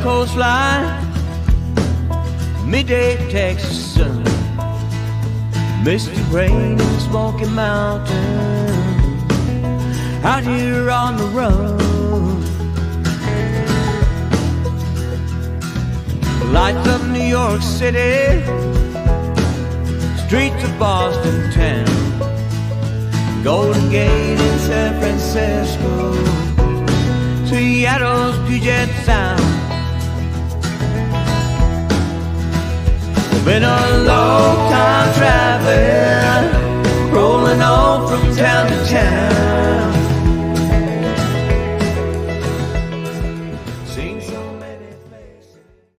coastline, midday Texas sun, misty rain in Smoky Mountain, out here on the run. The lights of New York City, streets of Boston town, Golden Gate in San Francisco, Seattle's Puget Sound. Been a long time traveling, rolling on from town to town.